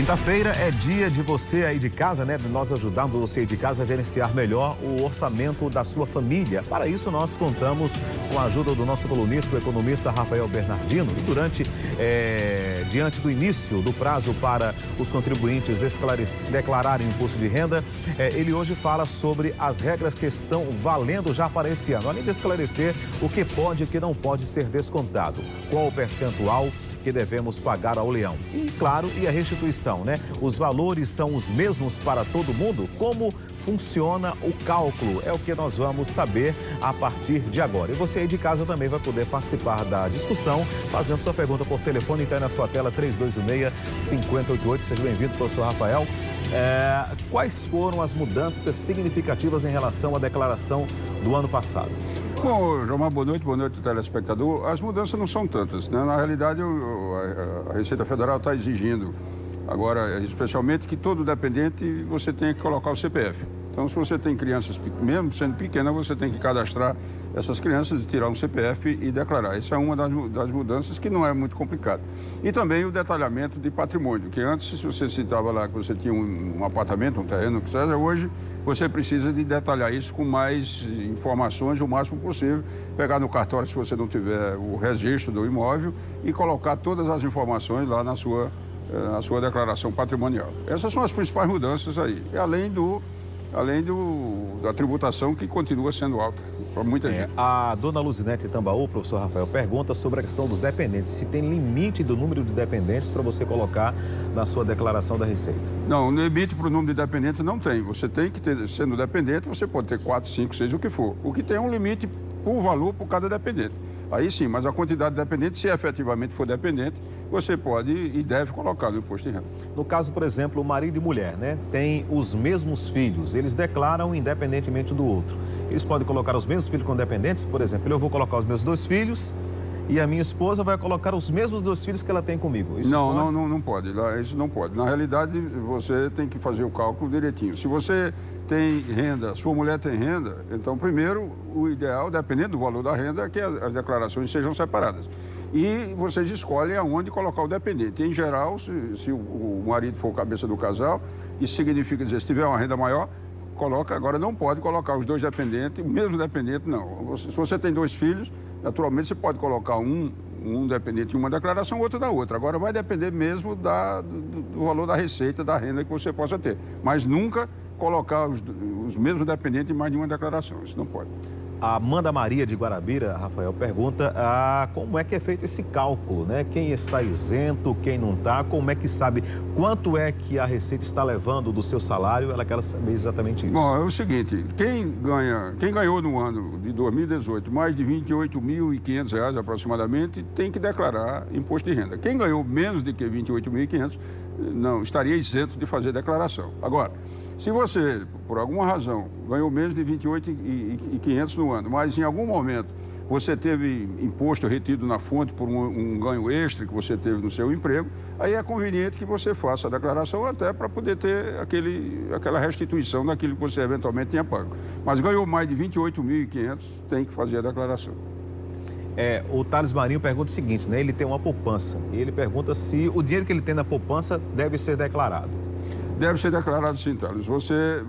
Quinta-feira é dia de você aí de casa, né? De nós ajudarmos você aí de casa a gerenciar melhor o orçamento da sua família. Para isso, nós contamos com a ajuda do nosso colunista, o economista Rafael Bernardino. E diante do início do prazo para os contribuintes declararem o imposto de renda, ele hoje fala sobre as regras que estão valendo já para esse ano. Além de esclarecer o que pode e o que não pode ser descontado, qual o percentual que devemos pagar ao leão. E, claro, a restituição, né? Os valores são os mesmos para todo mundo? Como funciona o cálculo? É o que nós vamos saber a partir de agora. E você aí de casa também vai poder participar da discussão, fazendo sua pergunta por telefone, está aí na sua tela, 3216-5088. Seja bem-vindo, professor Rafael. Quais foram as mudanças significativas em relação à declaração do ano passado? Bom, João, boa noite, telespectador. As mudanças não são tantas, né? Na realidade, a Receita Federal está exigindo, agora, especialmente, que todo dependente você tenha que colocar o CPF. Então, se você tem crianças, mesmo sendo pequena, você tem que cadastrar essas crianças, tirar um CPF e declarar. Essa é uma das mudanças que não é muito complicado. E também o detalhamento de patrimônio, que antes, se você citava lá que você tinha um apartamento, um terreno, o que seja, hoje você precisa de detalhar isso com mais informações o máximo possível, pegar no cartório se você não tiver o registro do imóvel e colocar todas as informações lá na sua declaração patrimonial. Essas são as principais mudanças aí, além da tributação que continua sendo alta para muita gente. A dona Luzinete Tambaú, professor Rafael, pergunta sobre a questão dos dependentes. Se tem limite do número de dependentes para você colocar na sua declaração da Receita? Não, limite para o número de dependentes não tem. Você tem que ter, sendo dependente, você pode ter 4, 5, 6, o que for. O que tem é um limite por valor por cada dependente. Aí sim, mas a quantidade de dependente, se efetivamente for dependente, você pode e deve colocar no imposto de renda. No caso, por exemplo, o marido e mulher, né? Tem os mesmos filhos, eles declaram independentemente do outro. Eles podem colocar os mesmos filhos como dependentes? Por exemplo, eu vou colocar os meus 2 filhos e a minha esposa vai colocar os mesmos 2 filhos que ela tem comigo. Isso não pode. Isso não pode. Na realidade, você tem que fazer o cálculo direitinho. Se você tem renda, sua mulher tem renda, então, primeiro, o ideal, dependendo do valor da renda, é que as declarações sejam separadas. E vocês escolhem aonde colocar o dependente. Em geral, se o marido for cabeça do casal, isso significa dizer, se tiver uma renda maior, coloca. Agora, não pode colocar os 2 dependentes, o mesmo dependente, não. Se você tem 2 filhos, naturalmente, você pode colocar um dependente em uma declaração, outro na outra. Agora, vai depender mesmo do valor da receita, da renda que você possa ter. Mas nunca colocar os mesmos dependentes em mais de uma declaração. Isso não pode. A Amanda Maria de Guarabira, Rafael, pergunta como é que é feito esse cálculo, né? Quem está isento, quem não está, como é que sabe quanto é que a Receita está levando do seu salário? Ela quer saber exatamente isso. Bom, é o seguinte, quem ganhou no ano de 2018 mais de R$ 28.500 aproximadamente, tem que declarar imposto de renda. Quem ganhou menos de que R$ 28.500, não, estaria isento de fazer declaração. Agora, se você, por alguma razão, ganhou menos de R$ 28.500 no ano, mas em algum momento você teve imposto retido na fonte por um ganho extra que você teve no seu emprego, aí é conveniente que você faça a declaração até para poder ter aquela restituição daquilo que você eventualmente tinha pago. Mas ganhou mais de R$ 28.500, tem que fazer a declaração. O Thales Marinho pergunta o seguinte, né? Ele tem uma poupança e ele pergunta se o dinheiro que ele tem na poupança deve ser declarado. Deve ser declarado sim, Thales. Você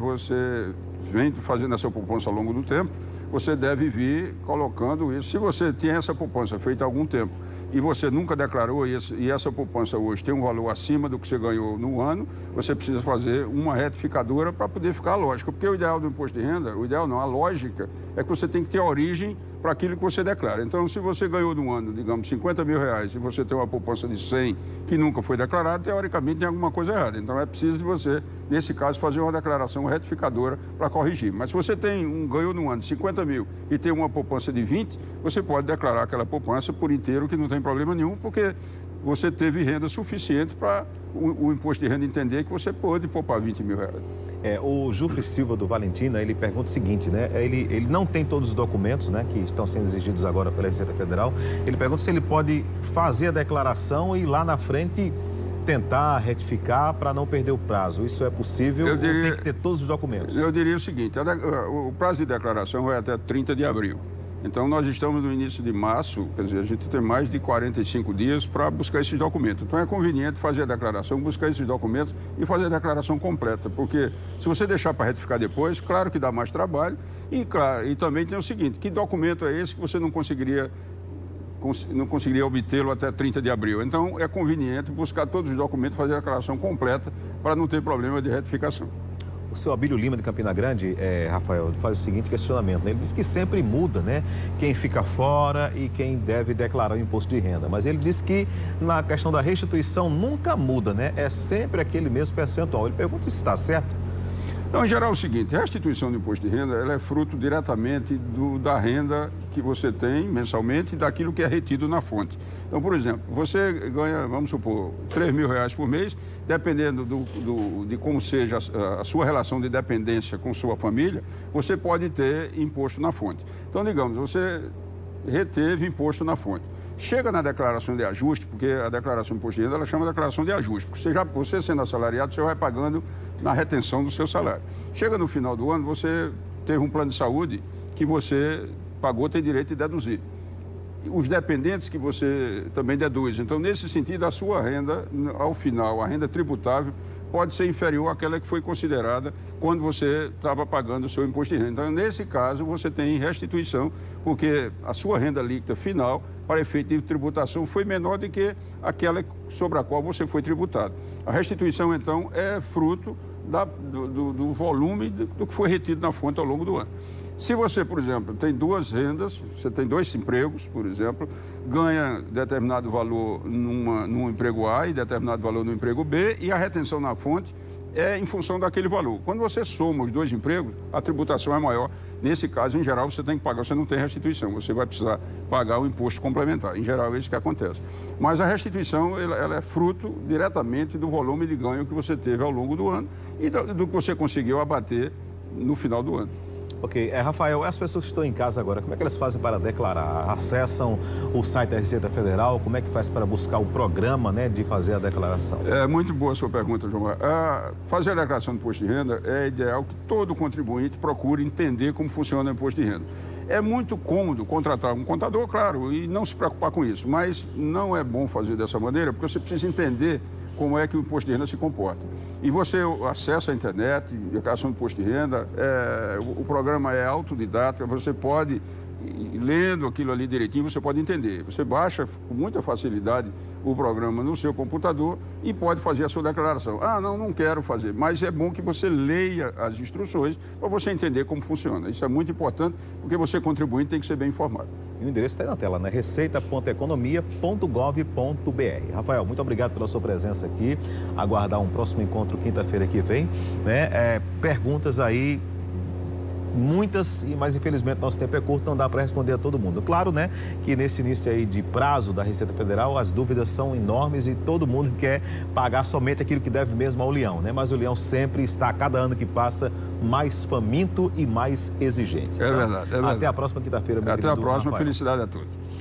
vem fazendo essa poupança ao longo do tempo, você deve vir colocando isso. Se você tem essa poupança feita há algum tempo e você nunca declarou e essa poupança hoje tem um valor acima do que você ganhou no ano, você precisa fazer uma retificadora para poder ficar lógico. Porque o ideal do imposto de renda, o ideal não, a lógica é que você tem que ter origem para aquilo que você declara. Então, se você ganhou no ano, digamos, R$ 50.000 e você tem uma poupança de 100 que nunca foi declarada, teoricamente tem alguma coisa errada. Então, é preciso de você, nesse caso, fazer uma declaração retificadora para corrigir. Mas se você ganhou no ano 50 mil e tem uma poupança de 20, você pode declarar aquela poupança por inteiro, que não tem problema nenhum, porque você teve renda suficiente para o imposto de renda entender que você pode poupar R$ 20.000. O Jufre Silva do Valentina, ele pergunta o seguinte, né? Ele não tem todos os documentos, né, que estão sendo exigidos agora pela Receita Federal. Ele pergunta se ele pode fazer a declaração e lá na frente tentar retificar para não perder o prazo. Isso é possível ou tem que ter todos os documentos? Eu diria o seguinte, o prazo de declaração vai até 30 de abril. Então, nós estamos no início de março, quer dizer, a gente tem mais de 45 dias para buscar esses documentos. Então, é conveniente fazer a declaração, buscar esses documentos e fazer a declaração completa, porque se você deixar para retificar depois, claro que dá mais trabalho e também tem o seguinte, que documento é esse que você não conseguiria obtê-lo até 30 de abril. Então, é conveniente buscar todos os documentos, fazer a declaração completa para não ter problema de retificação. O seu Abílio Lima de Campina Grande, Rafael, faz o seguinte questionamento, né? Ele diz que sempre muda, né? Quem fica fora e quem deve declarar o imposto de renda. Mas ele diz que na questão da restituição nunca muda, né? É sempre aquele mesmo percentual. Ele pergunta se está certo. Então, em geral, é o seguinte, a restituição do imposto de renda, ela é fruto diretamente da renda que você tem mensalmente e daquilo que é retido na fonte. Então, por exemplo, você ganha, vamos supor, R$3.000 por mês, dependendo de como seja a sua relação de dependência com sua família, você pode ter imposto na fonte. Então, digamos, você reteve imposto na fonte. Chega na declaração de ajuste, porque a declaração de imposto de renda, ela chama de declaração de ajuste, porque você sendo assalariado, você vai pagando na retenção do seu salário. Chega no final do ano, você teve um plano de saúde que você pagou, tem direito de deduzir. Os dependentes que você também deduz. Então, nesse sentido, a sua renda, ao final, a renda tributável, pode ser inferior àquela que foi considerada quando você estava pagando o seu imposto de renda. Então, nesse caso, você tem restituição, porque a sua renda líquida final, para efeito de tributação, foi menor do que aquela sobre a qual você foi tributado. A restituição, então, é fruto do volume do que foi retido na fonte ao longo do ano. Se você, por exemplo, tem duas rendas, você tem 2 empregos, por exemplo, ganha determinado valor num emprego A e determinado valor no emprego B, e a retenção na fonte é em função daquele valor. Quando você soma os 2 empregos, a tributação é maior. Nesse caso, em geral, você tem que pagar, você não tem restituição, você vai precisar pagar o imposto complementar. Em geral, é isso que acontece. Mas a restituição, ela é fruto diretamente do volume de ganho que você teve ao longo do ano e do que você conseguiu abater no final do ano. Ok, Rafael, as pessoas que estão em casa agora, como é que elas fazem para declarar? Acessam o site da Receita Federal? Como é que faz para buscar o programa, né, de fazer a declaração? É muito boa a sua pergunta, João. Fazer a declaração do imposto de renda é ideal que todo contribuinte procure entender como funciona o imposto de renda. É muito cômodo contratar um contador, claro, e não se preocupar com isso, mas não é bom fazer dessa maneira, porque você precisa entender como é que o imposto de renda se comporta. E você acessa a internet, declaração do imposto de renda, o programa é autodidata, você pode, lendo aquilo ali direitinho, você pode entender. Você baixa com muita facilidade o programa no seu computador e pode fazer a sua declaração. Não quero fazer, mas é bom que você leia as instruções para você entender como funciona. Isso é muito importante, porque você contribuinte tem que ser bem informado. E o endereço está aí na tela, né? receita.economia.gov.br. Rafael, muito obrigado pela sua presença aqui. Aguardar um próximo encontro quinta-feira que vem, né? Perguntas aí, muitas, mas infelizmente nosso tempo é curto, não dá para responder a todo mundo. Claro, né, que nesse início aí de prazo da Receita Federal, as dúvidas são enormes e todo mundo quer pagar somente aquilo que deve mesmo ao leão, né? Mas o leão sempre está, a cada ano que passa, mais faminto e mais exigente. É verdade, é verdade. Até a próxima quinta-feira, meu Até a próxima, Rafael. felicidade a todos.